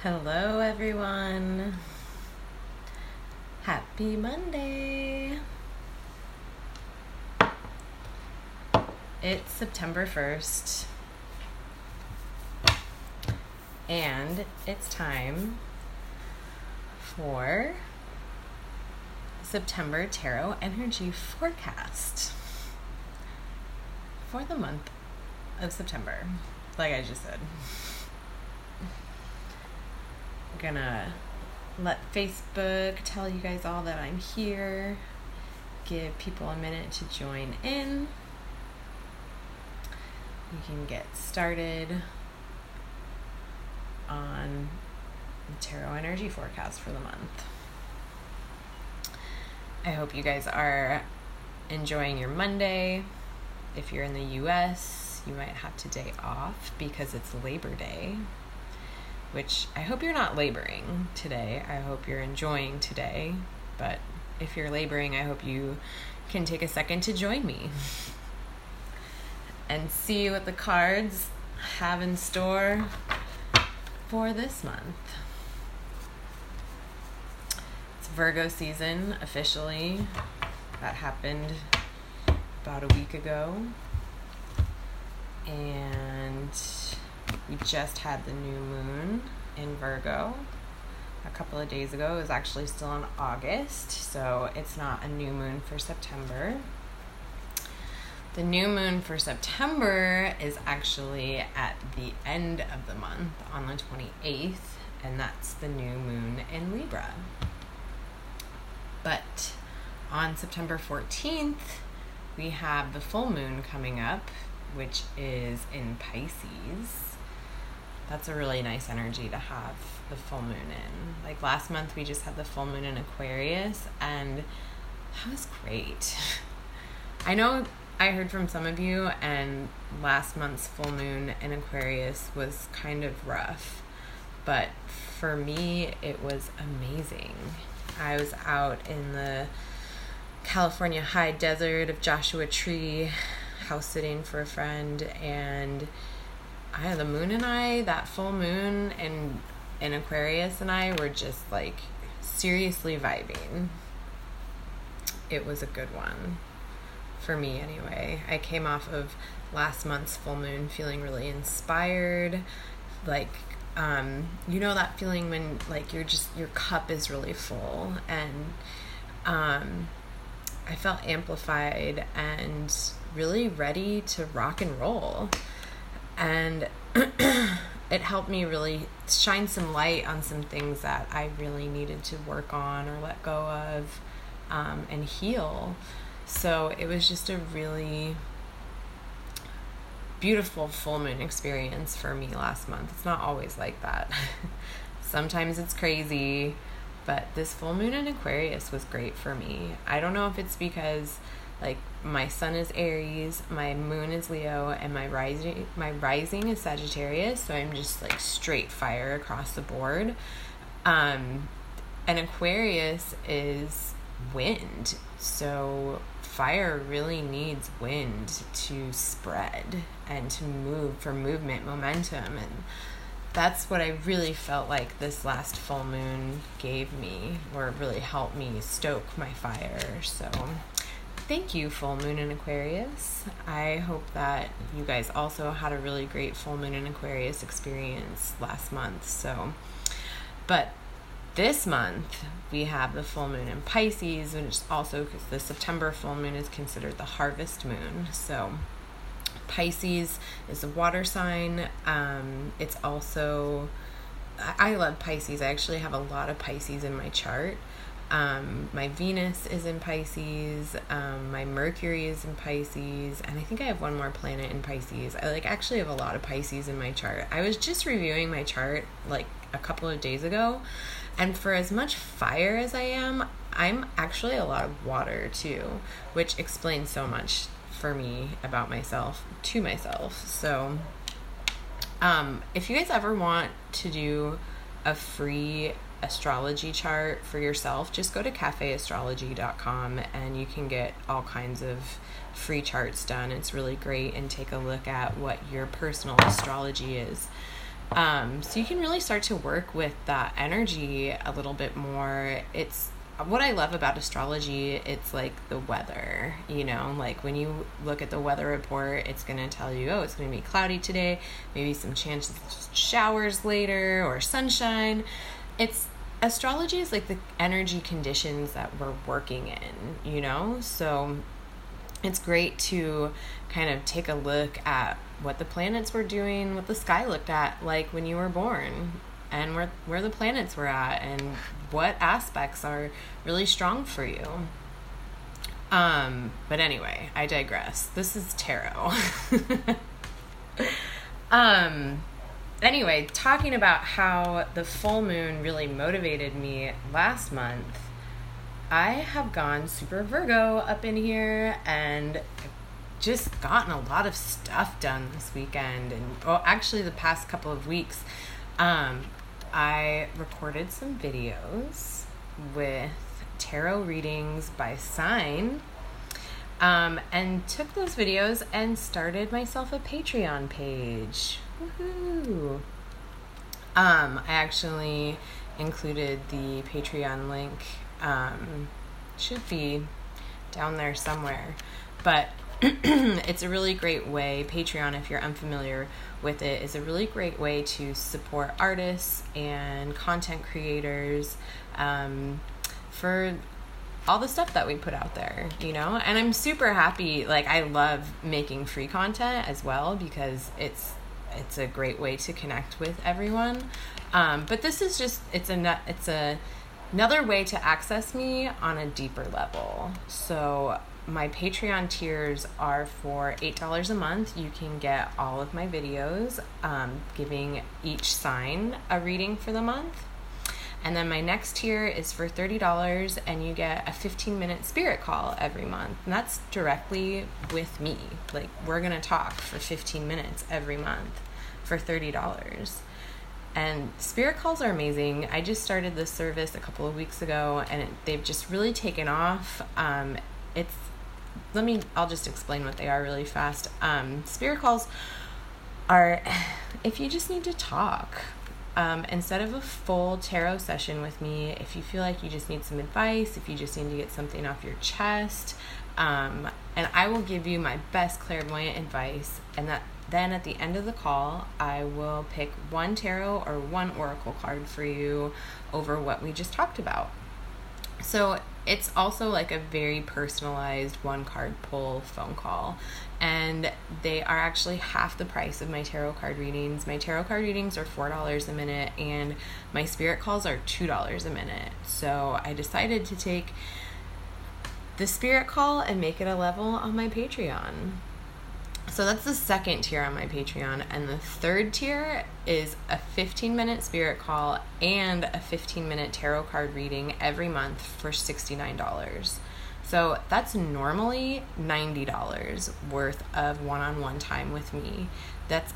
Hello, everyone. Happy Monday. It's September 1st, and it's time for September Tarot Energy Forecast for the month of September, like I just said. I'm gonna let Facebook tell you guys all that I'm here, give people a minute to join in. We can get started on the Tarot Energy Forecast for the month. I hope you guys are enjoying your Monday. If you're in the US, you might have today off because it's Labor Day, which I hope you're not laboring today. I hope you're enjoying today. But if you're laboring, I hope you can take a second to join me and see what the cards have in store for this month. It's Virgo season officially. That happened about a week ago. And we just had the new moon in Virgo a couple of days ago. It was actually still in August, so it's not a new moon for September. The new moon for September is actually at the end of the month on the 28th, and that's the new moon in Libra. But on September 14th, we have the full moon coming up, which is in Pisces. That's a really nice energy to have the full moon in. Like last month, we just had the full moon in Aquarius, and that was great. I know I heard from some of you, and last month's full moon in Aquarius was kind of rough, but for me, it was amazing. I was out in the California high desert of Joshua Tree, house sitting for a friend, and the moon and I, that full moon in Aquarius and I were just like seriously vibing. It was a good one. For me anyway. I came off of last month's full moon feeling really inspired. Like, that feeling when like your cup is really full, and I felt amplified and really ready to rock and roll. And it helped me really shine some light on some things that I really needed to work on or let go of and heal. So it was just a really beautiful full moon experience for me last month. It's not always like that. Sometimes it's crazy, but this full moon in Aquarius was great for me. I don't know if it's because like my sun is Aries, my moon is Leo, and my rising is Sagittarius, so I'm just like straight fire across the board. And Aquarius is wind, so fire really needs wind to spread and to move, for movement, momentum, and that's what I really felt like this last full moon gave me, or it really helped me stoke my fire. So thank you, full moon in Aquarius. I hope that you guys also had a really great full moon in Aquarius experience last month. But this month, we have the full moon in Pisces, and it's also because the September full moon is considered the harvest moon. So Pisces is a water sign. It's also, I love Pisces. I actually have a lot of Pisces in my chart. My Venus is in Pisces, my Mercury is in Pisces, and I think I have one more planet in Pisces. I actually have a lot of Pisces in my chart. I was just reviewing my chart like a couple of days ago, and for as much fire as I am, I'm actually a lot of water too, which explains so much for me about myself, to myself. So if you guys ever want to do a free astrology chart for yourself, just go to cafeastrology.com and you can get all kinds of free charts done. It's really great, and take a look at what your personal astrology is. So you can really start to work with that energy a little bit more. It's what I love about astrology. It's like the weather, like when you look at the weather report, it's going to tell you, oh, it's going to be cloudy today, maybe some chances of showers later or sunshine. Astrology is like the energy conditions that we're working in, so it's great to kind of take a look at what the planets were doing, what the sky looked at like when you were born, and where the planets were at, and what aspects are really strong for you. But anyway, I digress. This is tarot. Anyway, talking about how the full moon really motivated me last month, I have gone super Virgo up in here and just gotten a lot of stuff done this weekend. And actually the past couple of weeks, I recorded some videos with tarot readings by sign, and took those videos and started myself a Patreon page. Woohoo! I actually included the Patreon link. Should be down there somewhere, but it's a really great way. Patreon, if you're unfamiliar with it, is a really great way to support artists and content creators for all the stuff that we put out there, and I'm super happy. Like, I love making free content as well because it's a great way to connect with everyone. But this is just, it's another way to access me on a deeper level. So my Patreon tiers are for $8 a month. You can get all of my videos, giving each sign a reading for the month. And then my next tier is for $30, and you get a 15-minute spirit call every month. And that's directly with me. Like, we're going to talk for 15 minutes every month for $30. And spirit calls are amazing. I just started this service a couple of weeks ago, and they've just really taken off. I'll just explain what they are really fast. Spirit calls are if you just need to talk. Instead of a full tarot session with me, if you feel like you just need some advice, if you just need to get something off your chest, and I will give you my best clairvoyant advice, and then at the end of the call, I will pick one tarot or one oracle card for you over what we just talked about. So it's also like a very personalized one card pull phone call, and they are actually half the price of my tarot card readings. My tarot card readings are $4 a minute, and my spirit calls are $2 a minute. So I decided to take the spirit call and make it a level on my Patreon. So that's the second tier on my Patreon, and the third tier is a 15-minute spirit call and a 15-minute tarot card reading every month for $69. So that's normally $90 worth of one-on-one time with me. That's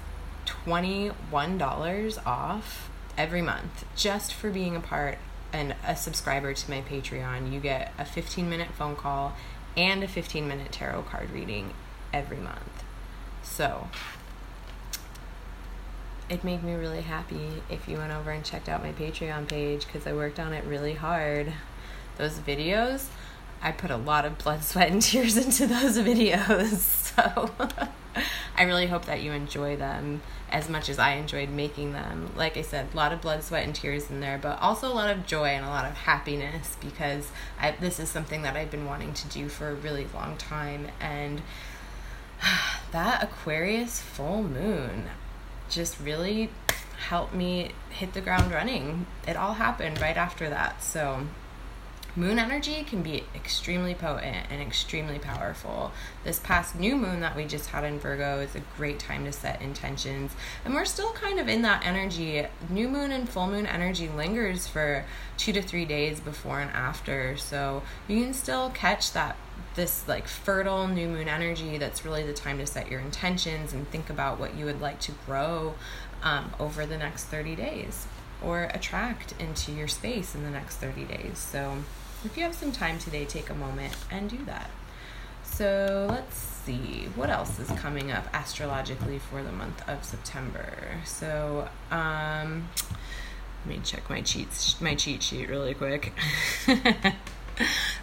$21 off every month just for being a part and a subscriber to my Patreon. You get a 15-minute phone call and a 15-minute tarot card reading every month. So it made me really happy if you went over and checked out my Patreon page, because I worked on it really hard. Those videos, I put a lot of blood, sweat, and tears into those videos. So I really hope that you enjoy them as much as I enjoyed making them. Like I said, a lot of blood, sweat, and tears in there, but also a lot of joy and a lot of happiness, because this is something that I've been wanting to do for a really long time. And that Aquarius full moon just really helped me hit the ground running. It all happened right after that. So moon energy can be extremely potent and extremely powerful. This past new moon that we just had in Virgo is a great time to set intentions. And we're still kind of in that energy. New moon and full moon energy lingers for 2 to 3 days before and after. So you can still catch this like fertile new moon energy. That's really the time to set your intentions and think about what you would like to grow over the next 30 days or attract into your space in the next 30 days. So if you have some time today, take a moment and do that. So let's see what else is coming up astrologically for the month of September. So, let me check my cheat sheet really quick.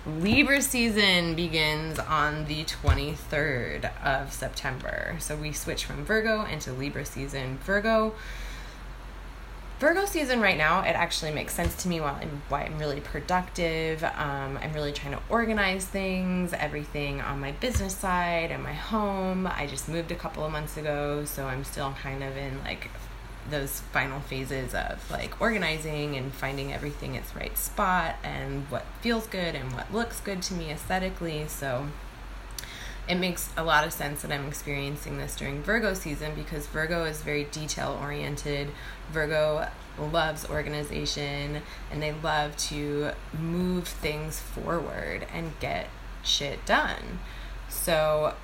Libra season begins on the 23rd of September. So we switch from Virgo into Libra season. Virgo season right now, it actually makes sense to me why I'm really productive. I'm really trying to organize things, everything on my business side and my home. I just moved a couple of months ago, so I'm still kind of in like those final phases of like organizing and finding everything its right spot and what feels good and what looks good to me aesthetically. So it makes a lot of sense that I'm experiencing this during Virgo season, because Virgo is very detail oriented. Virgo loves organization, and they love to move things forward and get shit done. So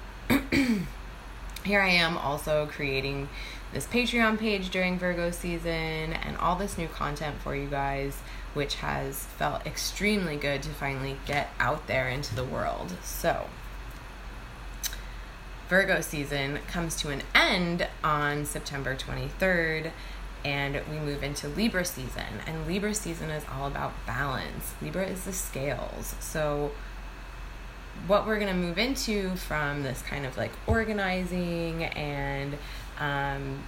here I am also creating this Patreon page during Virgo season and all this new content for you guys, which has felt extremely good to finally get out there into the world. So Virgo season comes to an end on September 23rd, and we move into Libra season. And Libra season is all about balance. Libra is the scales. So what we're going to move into from this kind of like organizing and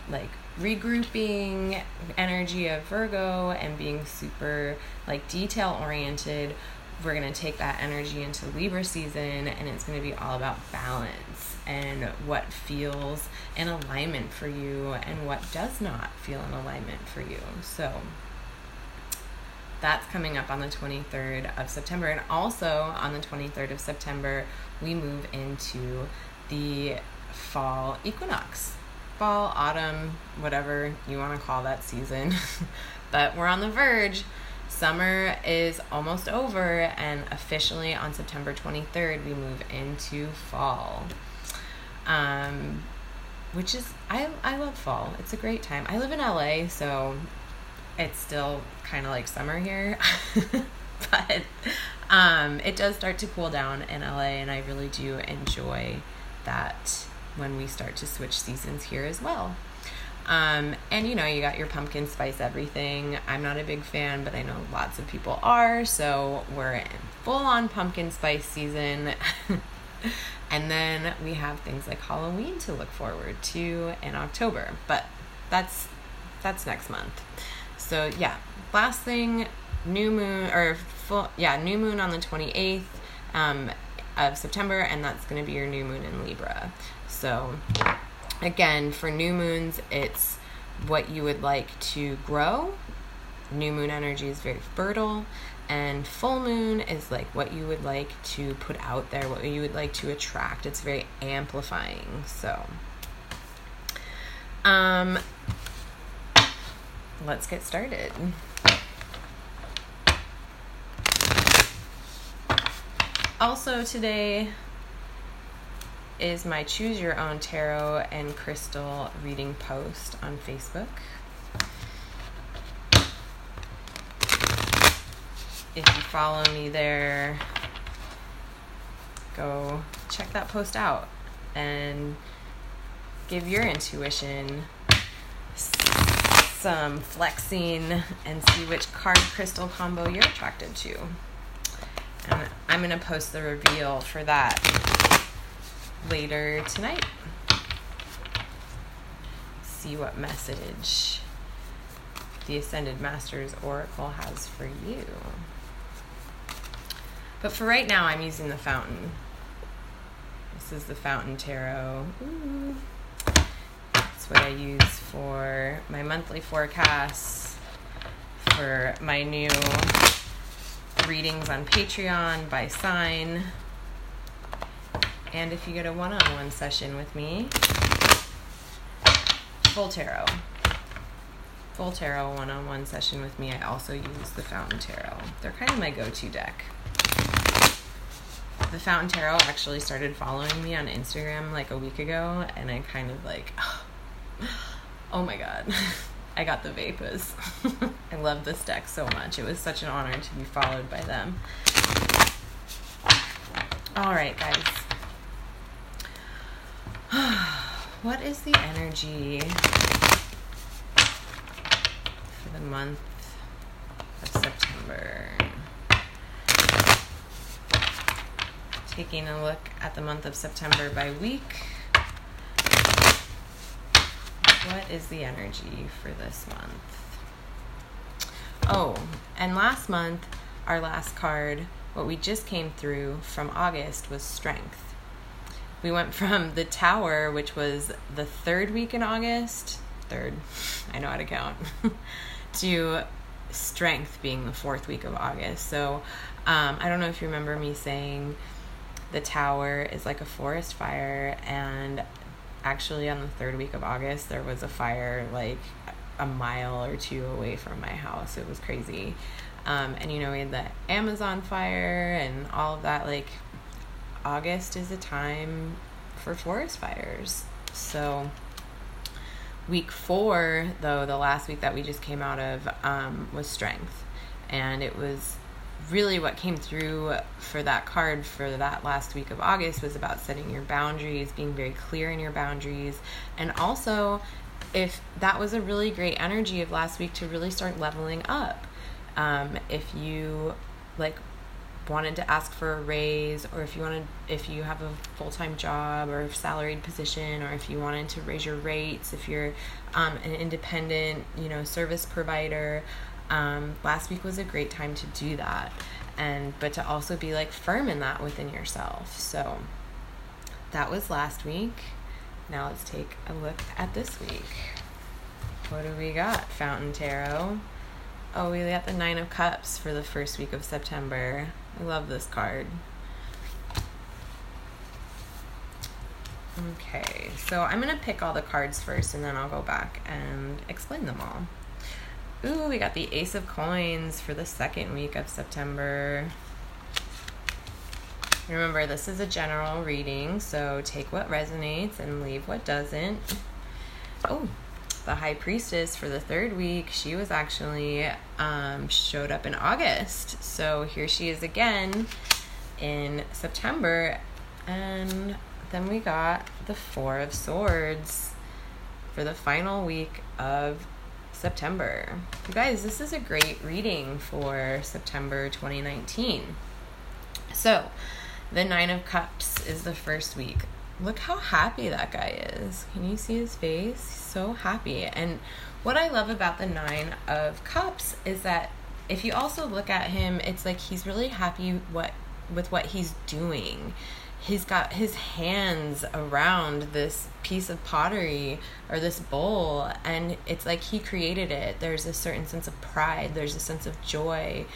like regrouping energy of Virgo and being super like detail oriented, we're going to take that energy into Libra season, and it's going to be all about balance and what feels in alignment for you and what does not feel in alignment for you. So that's coming up on the 23rd of September. And also on the 23rd of September, we move into the fall equinox. Fall, autumn, whatever you want to call that season. But we're on the verge. Summer is almost over, and officially on September 23rd, we move into fall. Which is, I love fall. It's a great time. I live in LA, so it's still kind of like summer here. But it does start to cool down in LA, and I really do enjoy that when we start to switch seasons here as well. And you know, you got your pumpkin spice everything. I'm not a big fan, but I know lots of people are, so we're in full on pumpkin spice season. And then we have things like Halloween to look forward to in October, but that's next month. So yeah, last thing, new moon on the 28th of September, and that's going to be your new moon in Libra. So again, for new moons, it's what you would like to grow. New moon energy is very fertile, and full moon is like what you would like to put out there, what you would like to attract. It's very amplifying. So let's get started. Also today is my Choose Your Own Tarot and Crystal reading post on Facebook. If you follow me there, go check that post out and give your intuition some flexing and see which card crystal combo you're attracted to. And I'm going to post the reveal for that later tonight. See what message the Ascended Masters Oracle has for you. But for right now, I'm using the Fountain. This is the Fountain Tarot. Ooh. That's what I use for my monthly forecasts, for my new readings on Patreon by sign. And if you get a one-on-one session with me, full tarot one-on-one session with me, I also use the Fountain Tarot. They're kind of my go-to deck. The Fountain Tarot actually started following me on Instagram like a week ago, and I kind of like, oh my god, I got the vapors. I love this deck so much. It was such an honor to be followed by them. All right, guys. what is the energy for the month of September? Taking a look at the month of September by week. What is the energy for this month? Oh, and last month, our last card, what we just came through from August was Strength. We went from the Tower, which was the third week in August, I know how to count, to Strength being the fourth week of August. So I don't know if you remember me saying the Tower is like a forest fire, and actually on the third week of August, there was a fire like a mile or two away from my house. It was crazy. And we had the Amazon fire and all of that. Like, August is a time for forest fires. So week 4, though, the last week that we just came out of, was Strength. And it was really what came through for that card for that last week of August was about setting your boundaries, being very clear in your boundaries. And also, if that was a really great energy of last week to really start leveling up. If you wanted to ask for a raise, or if you have a full-time job or a salaried position, or if you wanted to raise your rates, if you're an independent, service provider, last week was a great time to do that. But to also be firm in that within yourself. So that was last week. Now let's take a look at this week. What do we got, Fountain Tarot? Oh, we got the 9 of Cups for the first week of September. I love this card. Okay, so I'm going to pick all the cards first, and then I'll go back and explain them all. Ooh, we got the Ace of Coins for the second week of September. Remember, this is a general reading, so take what resonates and leave what doesn't. Oh, the High Priestess for the third week. She was actually showed up in August. So here she is again in September. And then we got the 4 of Swords for the final week of September. You guys, this is a great reading for September 2019. So the 9 of Cups is the first week. Look how happy that guy is. Can you see his face? He's so happy. And what I love about the 9 of Cups is that if you also look at him, it's like he's really happy with what he's doing. He's got his hands around this piece of pottery or this bowl, and it's like he created it. There's a certain sense of pride. There's a sense of joy.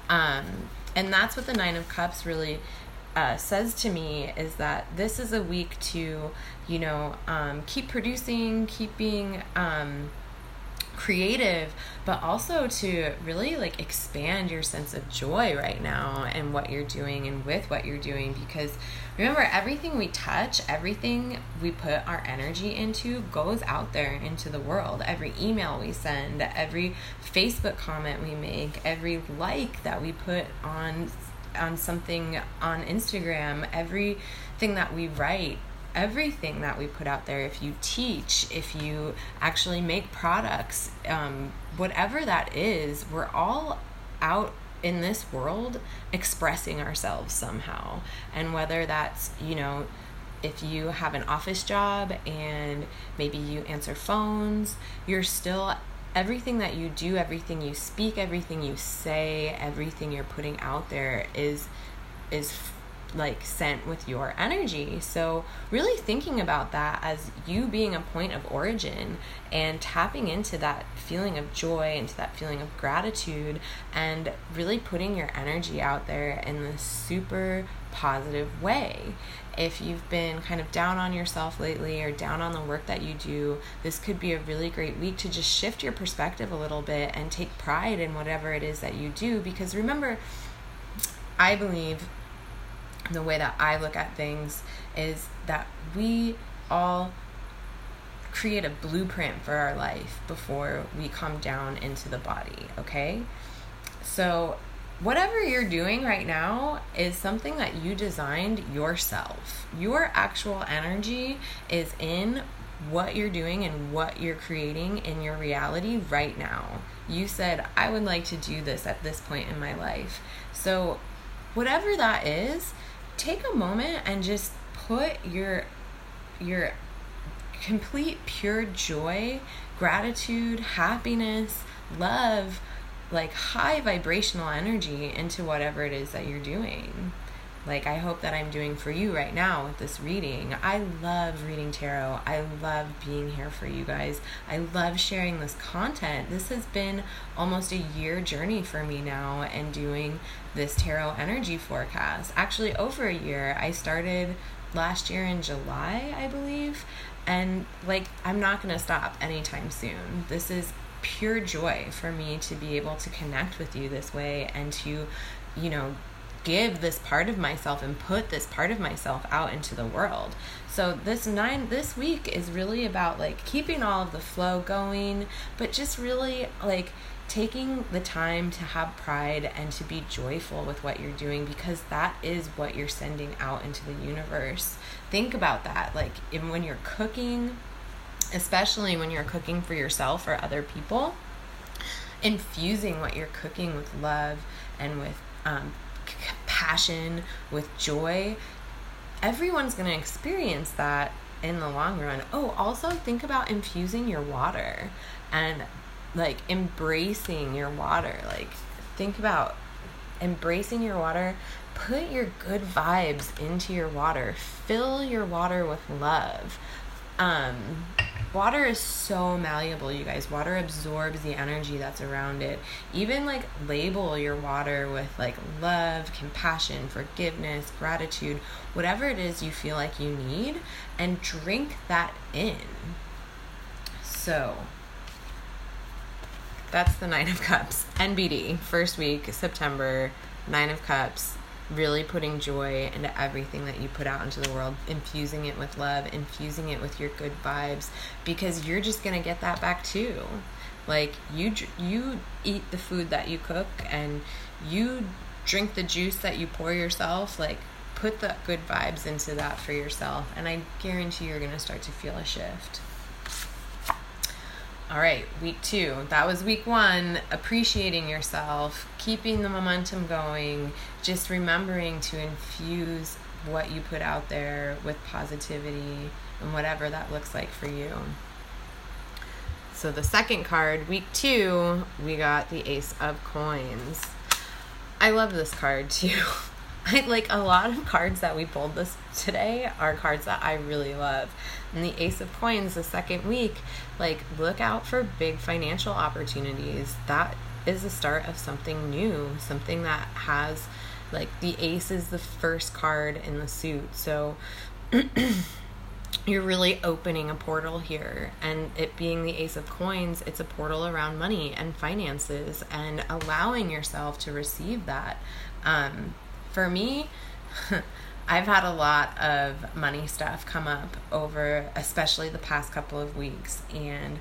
And that's what the 9 of Cups really says to me, is that this is a week to, keep producing, keep being creative, but also to really expand your sense of joy right now and what you're doing and with what you're doing. Because remember, everything we touch, everything we put our energy into goes out there into the world. Every email we send, every Facebook comment we make, every like that we put on something on Instagram, everything that we write, everything that we put out there, if you teach, if you actually make products, whatever that is, we're all out in this world expressing ourselves somehow. And whether that's, if you have an office job and maybe you answer phones, you're still, everything that you do, everything you speak, everything you say, everything you're putting out there is sent with your energy. So really thinking about that as you being a point of origin and tapping into that feeling of joy, into that feeling of gratitude, and really putting your energy out there in this super positive way. If you've been kind of down on yourself lately or down on the work that you do, this could be a really great week to just shift your perspective a little bit and take pride in whatever it is that you do. Because remember, I believe the way that I look at things is that we all create a blueprint for our life before we come down into the body, okay? So whatever you're doing right now is something that you designed yourself. Your actual energy is in what you're doing and what you're creating in your reality right now. You said, I would like to do this at this point in my life. So whatever that is, take a moment and just put your complete pure joy, gratitude, happiness, love, like high vibrational energy into whatever it is that you're doing. Like I hope that I'm doing for you right now with this reading. I love reading tarot. I love being here for you guys. I love sharing this content. This has been almost a year journey for me now, and doing this tarot energy forecast. Actually over a year. I started last year in July, I believe. And like, I'm not going to stop anytime soon. This is pure joy for me to be able to connect with you this way, and to, you know, give this part of myself and put this part of myself out into the world. So this week is really about like keeping all of the flow going, but just really like taking the time to have pride and to be joyful with what you're doing, because that is what you're sending out into the universe. Think about that. Like when you're cooking, especially when you're cooking for yourself or other people, infusing what you're cooking with love and with passion, with joy, everyone's going to experience that in the long run. Oh, also think about infusing your water and like embracing your water. Like think about embracing your water. Put your good vibes into your water. Fill your water with love. Water is so malleable, you guys. Water absorbs the energy that's around it. Even like label your water with like love, compassion, forgiveness, gratitude, whatever it is you feel like you need, and drink that in. So that's the Nine of Cups. NBD, first week, September, Nine of Cups. Really putting joy into everything that you put out into the world, infusing it with love, infusing it with your good vibes, because you're just going to get that back too. Like you eat the food that you cook, and you drink the juice that you pour yourself. Like put the good vibes into that for yourself, and I guarantee you're going to start to feel a shift. All right, week 2. That was week 1. Appreciating yourself, keeping the momentum going, just remembering to infuse what you put out there with positivity and whatever that looks like for you. So the second card, week 2, we got the Ace of Coins. I love this card too. I like a lot of cards that we pulled this today are cards that I really love. And the Ace of Coins, the second week, like look out for big financial opportunities. That is the start of something new, something that has like the ace is the first card in the suit. So you're really opening a portal here, and it being the Ace of Coins, it's a portal around money and finances and allowing yourself to receive that. For me, I've had a lot of money stuff come up over, especially the past couple of weeks, and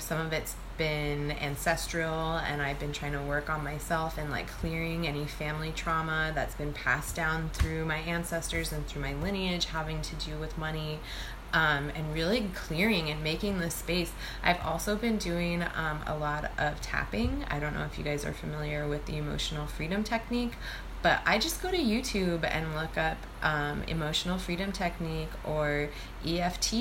some of it's been ancestral, and I've been trying to work on myself and like clearing any family trauma that's been passed down through my ancestors and through my lineage having to do with money, and really clearing and making this space. I've also been doing a lot of tapping. I don't know if you guys are familiar with the emotional freedom technique, but I just go to YouTube and look up emotional freedom technique or EFT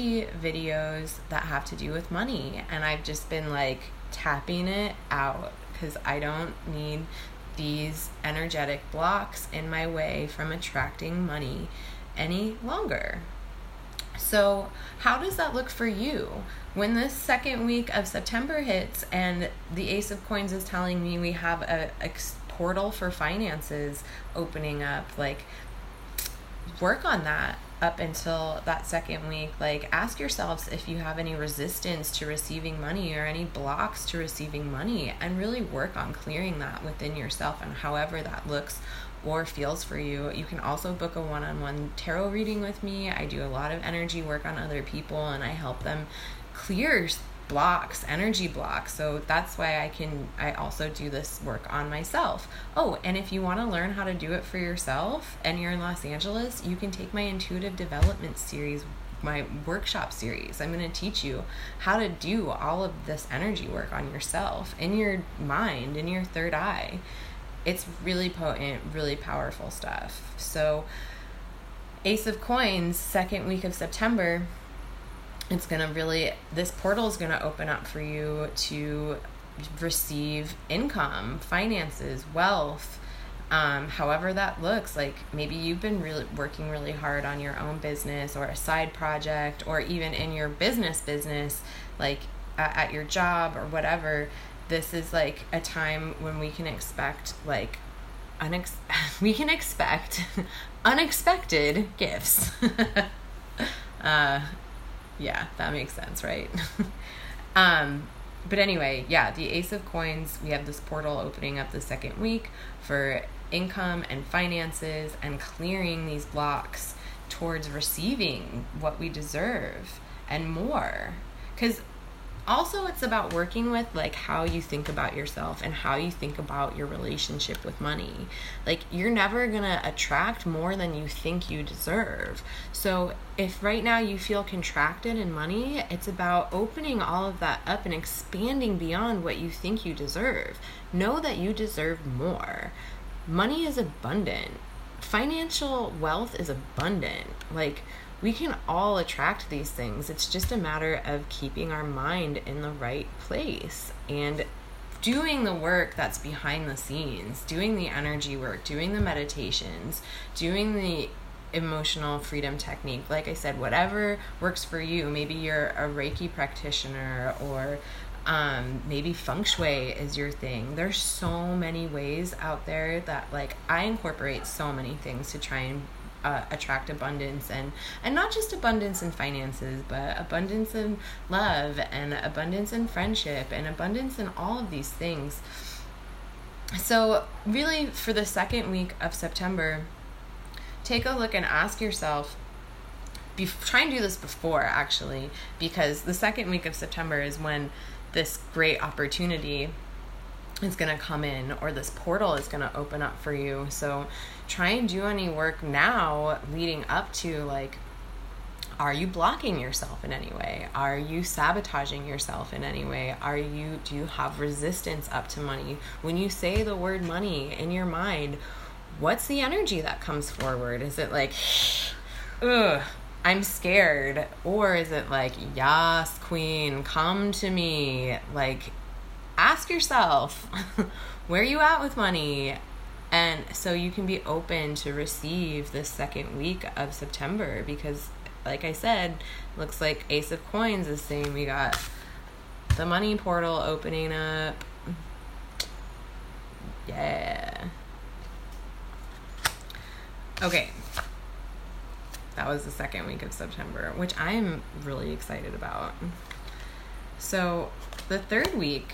videos that have to do with money. And I've just been like tapping it out because I don't need these energetic blocks in my way from attracting money any longer. So how does that look for you? When this second week of September hits and the Ace of Coins is telling me we have a portal for finances opening up, like work on that up until that second week. Like ask yourselves if you have any resistance to receiving money or any blocks to receiving money, and really work on clearing that within yourself, and however that looks or feels for you. You can also book a one-on-one tarot reading with me. I do a lot of energy work on other people, and I help them clear blocks, energy blocks. So that's why I also do this work on myself. Oh, and if you want to learn how to do it for yourself and you're in Los Angeles, you can take my intuitive development series my workshop series. I'm going to teach you how to do all of this energy work on yourself, in your mind, in your third eye. It's really potent, really powerful stuff. So Ace of Coins, second week of September, it's going to really, this portal is going to open up for you to receive income, finances, wealth, however that looks. Like maybe you've been really working really hard on your own business or a side project, or even in your business, like at your job or whatever. This is like a time when we can expect like unexpected gifts. Yeah, that makes sense, right? But anyway, yeah, the Ace of Coins, we have this portal opening up the second week for income and finances and clearing these blocks towards receiving what we deserve and more. Because also it's about working with like how you think about yourself and how you think about your relationship with money. Like you're never gonna attract more than you think you deserve. So if right now you feel contracted in money, it's about opening all of that up and expanding beyond what you think you deserve. Know that you deserve more. Money is abundant. Financial wealth is abundant. Like we can all attract these things. It's just a matter of keeping our mind in the right place and doing the work that's behind the scenes, doing the energy work, doing the meditations, doing the emotional freedom technique. Like I said, whatever works for you. Maybe you're a Reiki practitioner, or maybe feng shui is your thing. There's so many ways out there that like I incorporate so many things to try and attract abundance, and not just abundance in finances, but abundance in love and abundance in friendship and abundance in all of these things. So really for the second week of September, take a look and ask yourself, try and do this before actually, because the second week of September is when this great opportunity is going to come in, or this portal is going to open up for you. So try and do any work now leading up to, like, are you blocking yourself in any way? Are you sabotaging yourself in any way? Do you have resistance up to money? When you say the word money in your mind, what's the energy that comes forward? Is it like, ugh, I'm scared? Or is it like, yes, queen, come to me? Like, ask yourself, where are you at with money? And so you can be open to receive this second week of September, because like I said, looks like Ace of Coins is saying we got the money portal opening up. Yeah. Okay. That was the second week of September, which I'm really excited about. So the third week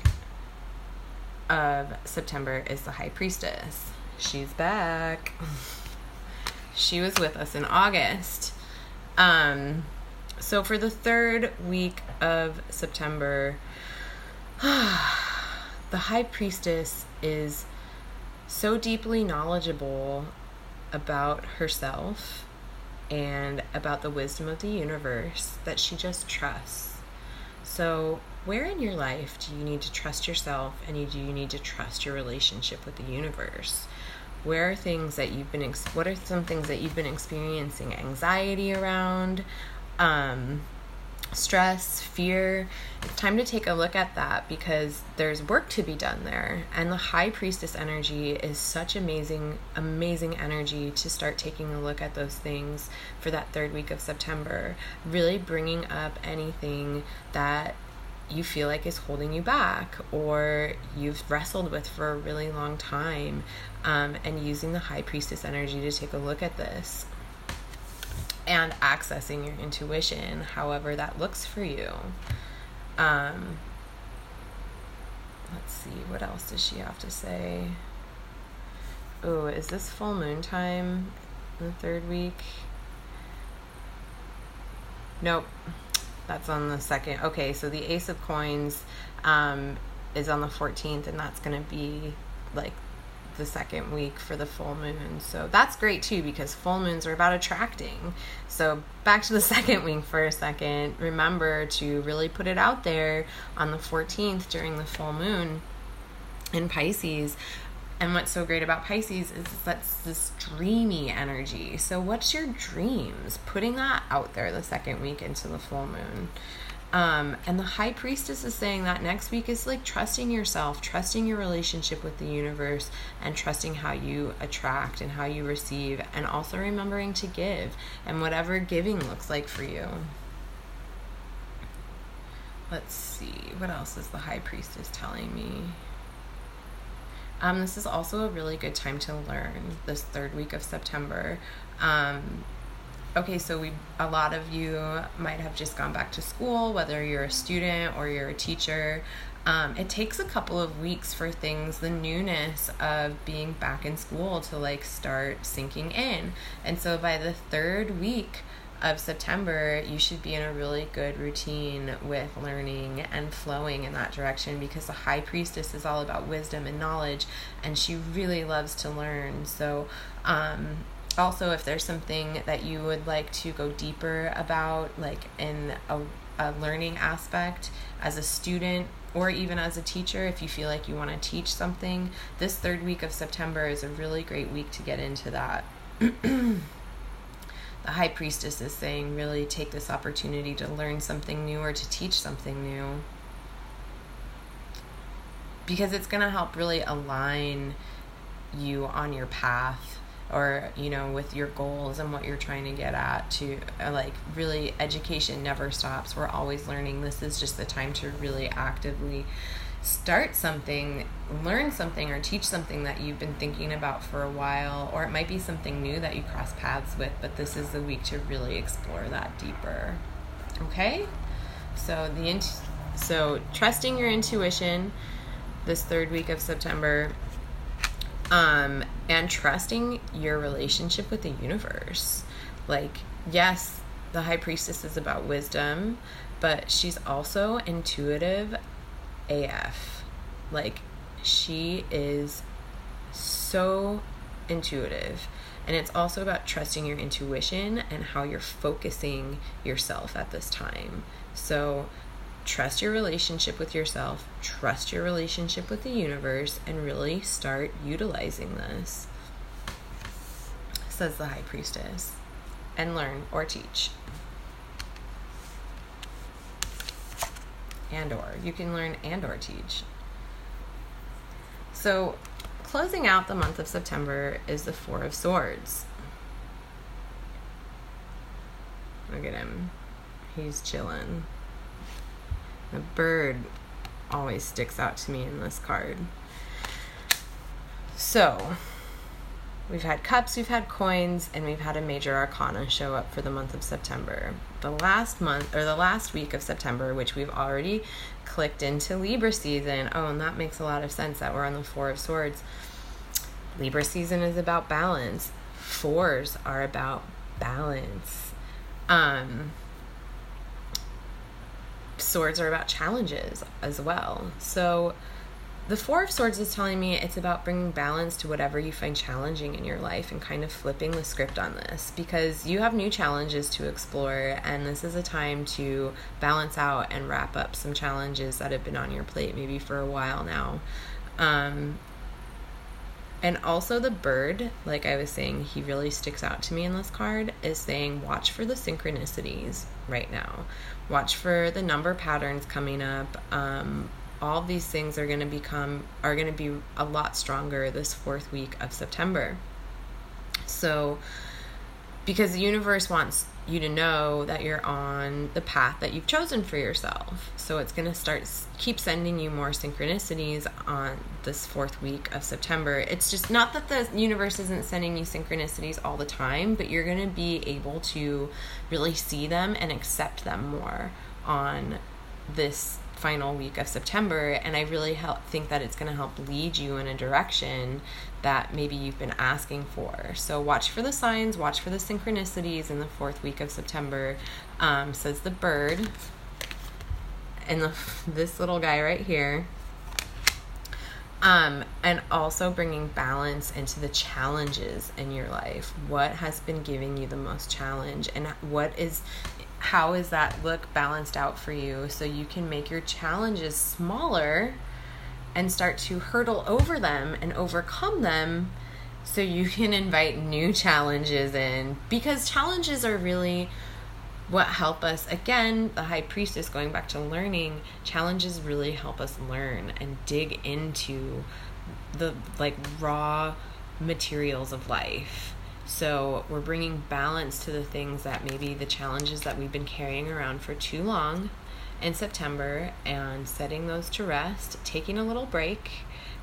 of September is the High Priestess. She's back. She was with us in August. So for the third week of September, the High Priestess is so deeply knowledgeable about herself and about the wisdom of the universe that she just trusts. So where in your life do you need to trust yourself, and do you need to trust your relationship with the universe? Where are things that you've been, what are some things that you've been experiencing anxiety around, stress, fear? It's time to take a look at that, because there's work to be done there. And the High Priestess energy is such amazing energy to start taking a look at those things for that third week of September. Really bringing up anything that you feel like is holding you back, or you've wrestled with for a really long time, and using the High Priestess energy to take a look at this and accessing your intuition, however that looks for you. Let's see, what else does she have to say? Oh, is this full moon time in the third week? Nope. That's on the second. Okay, so the Ace of Coins is on the 14th, and that's going to be like the second week for the full moon. So that's great too, because full moons are about attracting. So back to the second week for a second. Remember to really put it out there on the 14th during the full moon in Pisces. And what's so great about Pisces is that's this dreamy energy. So what's your dreams? Putting that out there the second week into the full moon. And the High Priestess is saying that next week is like trusting yourself, trusting your relationship with the universe, and trusting how you attract and how you receive, and also remembering to give and whatever giving looks like for you. Let's see, what else is the High Priestess telling me? This is also a really good time to learn, this third week of September. Okay, so a lot of you might have just gone back to school, whether you're a student or you're a teacher. It takes a couple of weeks for things, the newness of being back in school, to like start sinking in. And so by the third week of September, you should be in a really good routine with learning and flowing in that direction, because the High Priestess is all about wisdom and knowledge, and she really loves to learn. So, also, if there's something that you would like to go deeper about, like in a learning aspect as a student or even as a teacher, if you feel like you want to teach something, this third week of September is a really great week to get into that. The High Priestess is saying really take this opportunity to learn something new or to teach something new, because it's going to help really align you on your path, or, you know, with your goals and what you're trying to get at. To like, really, education never stops. We're always learning. This is just the time to really actively start something, learn something, or teach something that you've been thinking about for a while, or it might be something new that you cross paths with, but this is the week to really explore that deeper. Okay? So trusting your intuition this third week of September, and trusting your relationship with the universe. Like, yes, the High Priestess is about wisdom, but she's also intuitive AF. Like, she is so intuitive. And it's also about trusting your intuition and how you're focusing yourself at this time. So trust your relationship with yourself, trust your relationship with the universe, and really start utilizing this, says the High Priestess. And learn or teach. And/or. You can learn and/or teach. So, closing out the month of September is the Four of Swords. Look at him. He's chilling. The bird always sticks out to me in this card. So, we've had cups, we've had coins, and we've had a major arcana show up for the month of September. The last week of September, which we've already clicked into Libra season. Oh, and that makes a lot of sense that we're on the Four of Swords. Libra season is about balance. Fours are about balance. Swords are about challenges as well. So the Four of Swords is telling me it's about bringing balance to whatever you find challenging in your life, and kind of flipping the script on this, because you have new challenges to explore, and this is a time to balance out and wrap up some challenges that have been on your plate maybe for a while now. And also the bird, like I was saying, he really sticks out to me in this card, is saying watch for the synchronicities right now. Watch for the number patterns coming up. All these things are going to be a lot stronger this fourth week of September. So, because the universe wants you to know that you're on the path that you've chosen for yourself. So it's going to keep sending you more synchronicities on this fourth week of September. It's just not that the universe isn't sending you synchronicities all the time, but you're going to be able to really see them and accept them more on this final week of September. And I really think that it's going to help lead you in a direction that maybe you've been asking for. So watch for the signs, watch for the synchronicities in the fourth week of September, says the bird. And this little guy right here. And also bringing balance into the challenges in your life. What has been giving you the most challenge, and how is that look balanced out for you, so you can make your challenges smaller and start to hurdle over them and overcome them, so you can invite new challenges in, because challenges are really what help us. Again, the High Priestess, going back to learning, challenges really help us learn and dig into the raw materials of life. So we're bringing balance to the things that maybe the challenges that we've been carrying around for too long in September, and setting those to rest, taking a little break.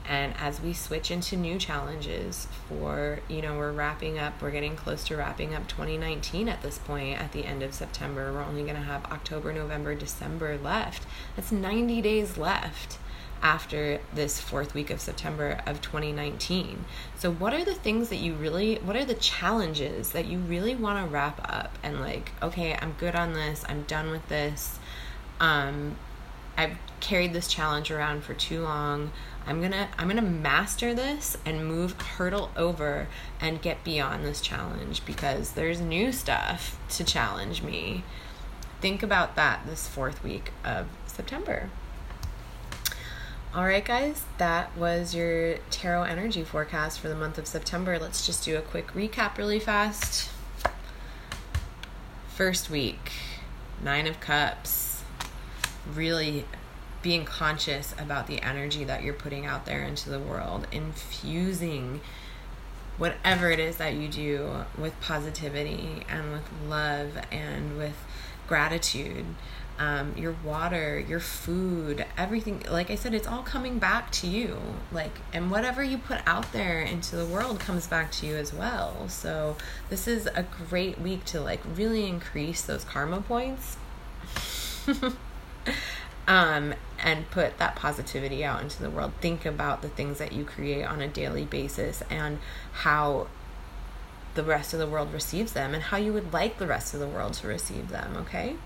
And as we switch into new challenges we're getting close to wrapping up 2019 at this point. At the end of September, we're only going to have October, November, December left. That's 90 days left after this fourth week of September of 2019. So what are the challenges that you really want to wrap up and okay, I'm good on this, I'm done with this. I've carried this challenge around for too long. I'm gonna master this and hurdle over and get beyond this challenge, because there's new stuff to challenge me. Think about that this fourth week of September. All right, guys, that was your tarot energy forecast for the month of September. Let's just do a quick recap really fast. First week, 9 of Cups. Really being conscious about the energy that you're putting out there into the world, infusing whatever it is that you do with positivity and with love and with gratitude. Your water, your food, everything, like I said, it's all coming back to you. And whatever you put out there into the world comes back to you as well. So this is a great week to really increase those karma points. And put that positivity out into the world. Think about the things that you create on a daily basis and how the rest of the world receives them, and how you would like the rest of the world to receive them, okay?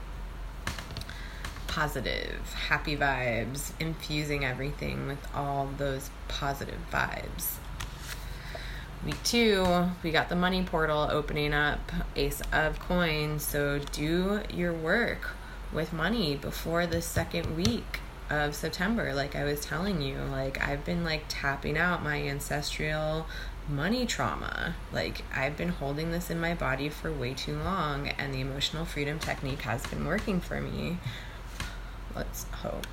Positive, happy vibes, infusing everything with all those positive vibes. Week 2, we got the money portal opening up, Ace of Coins. So do your work with money before the second week of September. Like I was telling you, I've been tapping out my ancestral money trauma. I've been holding this in my body for way too long, and the emotional freedom technique has been working for me. Let's hope.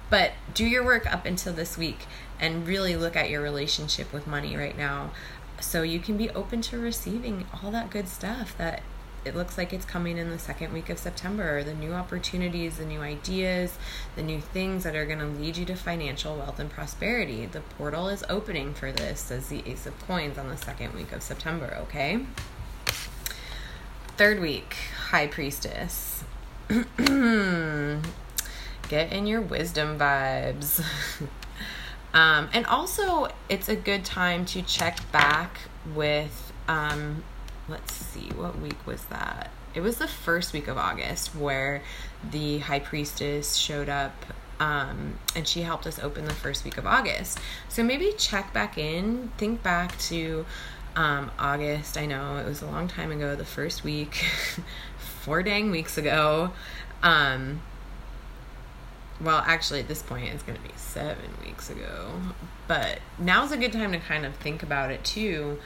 But do your work up until this week and really look at your relationship with money right now, so you can be open to receiving all that good stuff that it looks like it's coming in the second week of September. The new opportunities, the new ideas, the new things that are going to lead you to financial wealth and prosperity. The portal is opening for this, says the Ace of Coins, on the second week of September, okay? Third week, High Priestess. Get in your wisdom vibes. And also, it's a good time to check back with... let's see, what week was that? It was the first week of August where the High Priestess showed up, and she helped us open the first week of August. So maybe check back in, think back to August. I know it was a long time ago, the first week, 4 dang weeks ago. Well, actually, at this point, it's going to be 7 weeks ago. But now's a good time to kind of think about it, too.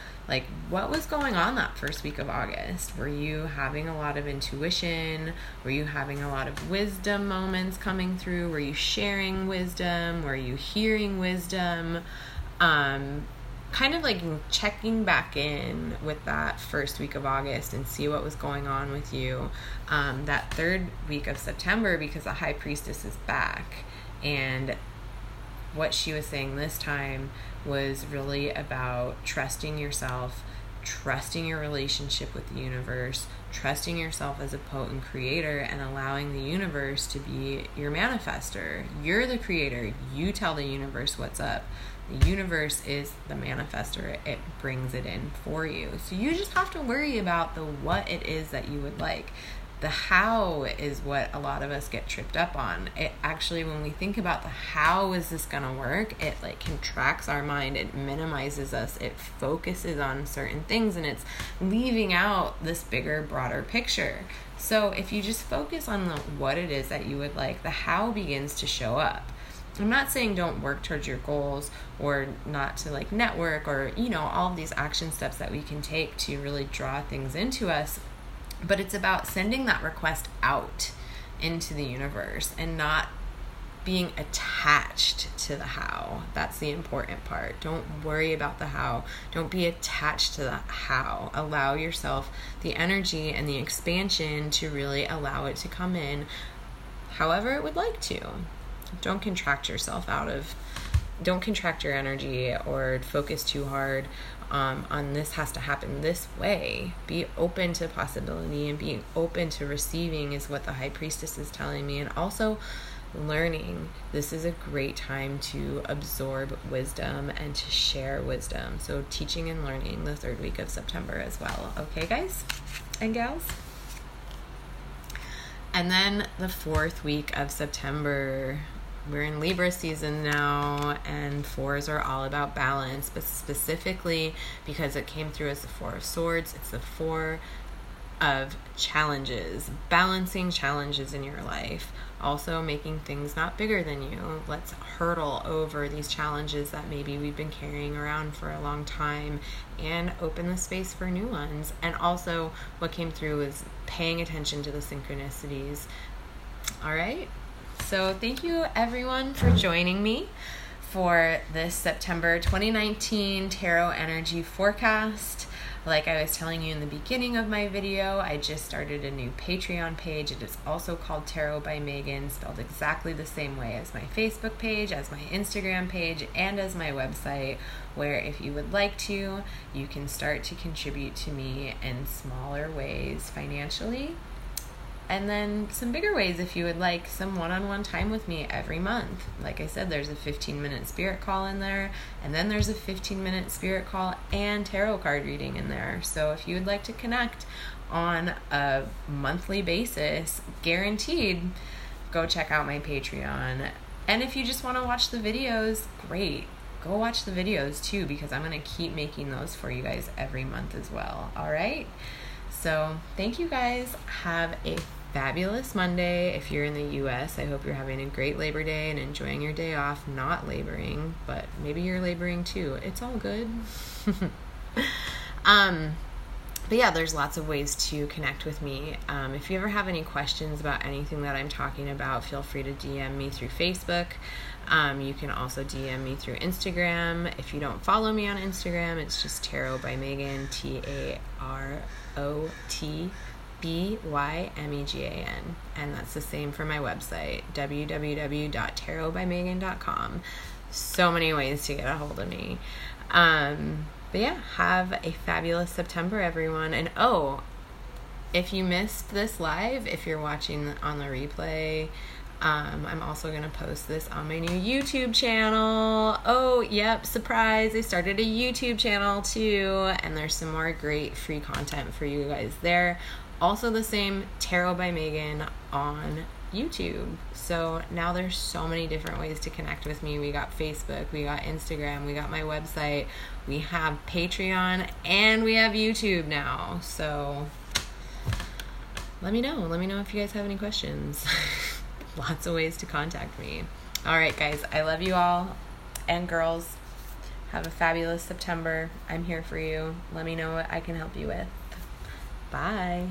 What was going on that first week of August? Were you having a lot of intuition? Were you having a lot of wisdom moments coming through? Were you sharing wisdom? Were you hearing wisdom? Kind of checking back in with that first week of August and see what was going on with you that third week of September, because the High Priestess is back. And what she was saying this time was really about trusting yourself, trusting your relationship with the universe, trusting yourself as a potent creator, and allowing the universe to be your manifester. You're the creator. You tell the universe what's up. The universe is the manifester. It brings it in for you. So you just have to worry about the what it is that you would like. The how is what a lot of us get tripped up on. It actually, when we think about the how is this going to work, it like contracts our mind, it minimizes us, it focuses on certain things, and it's leaving out this bigger, broader picture. So if you just focus on what it is that you would like, the how begins to show up. I'm not saying don't work towards your goals or not to like network or, all of these action steps that we can take to really draw things into us. But it's about sending that request out into the universe and not being attached to the how. That's the important part. Don't worry about the how. Don't be attached to the how. Allow yourself the energy and the expansion to really allow it to come in however it would like to. Don't contract yourself don't contract your energy or focus too hard on this has to happen this way. Be open to possibility, and being open to receiving is what the High Priestess is telling me. And also learning. This is a great time to absorb wisdom and to share wisdom. So teaching and learning the 3rd week of September as well. Okay, guys and gals? And then the 4th week of September, we're in Libra season now, and 4s are all about balance, but specifically because it came through as the 4 of Swords, it's the 4 of challenges, balancing challenges in your life, also making things not bigger than you. Let's hurdle over these challenges that maybe we've been carrying around for a long time and open the space for new ones. And also what came through was paying attention to the synchronicities. All right. So thank you everyone for joining me for this September 2019 Tarot Energy Forecast. Like I was telling you in the beginning of my video, I just started a new Patreon page. It is also called Tarot by Megan, spelled exactly the same way as my Facebook page, as my Instagram page, and as my website, where if you would like to, you can start to contribute to me in smaller ways financially. And then some bigger ways if you would like some one-on-one time with me every month. Like I said, there's a 15-minute spirit call in there, and then there's a 15-minute spirit call and tarot card reading in there. So if you would like to connect on a monthly basis, guaranteed, go check out my Patreon. And if you just want to watch the videos, great. Go watch the videos too, because I'm going to keep making those for you guys every month as well. All right? So thank you guys. Have a fabulous Monday. If you're in the US, I hope you're having a great Labor Day and enjoying your day off, not laboring, but maybe you're laboring too. It's all good. But yeah, there's lots of ways to connect with me. If you ever have any questions about anything that I'm talking about, feel free to DM me through Facebook. You can also DM me through Instagram. If you don't follow me on Instagram, it's just Tarot by Megan, TAROTBYMEGAN. And that's the same for my website, www.tarotbymegan.com. So many ways to get a hold of me. But yeah, have a fabulous September, everyone. And if you missed this live, if you're watching on the replay, I'm also going to post this on my new YouTube channel. Oh, yep, surprise. I started a YouTube channel too, and there's some more great free content for you guys there. Also the same, Tarot by Megan on YouTube. So now there's so many different ways to connect with me. We got Facebook, we got Instagram, we got my website, we have Patreon, and we have YouTube now. So let me know if you guys have any questions. Lots of ways to contact me. All right, guys, I love you all, and girls, have a fabulous September. I'm here for you. Let me know what I can help you with. Bye.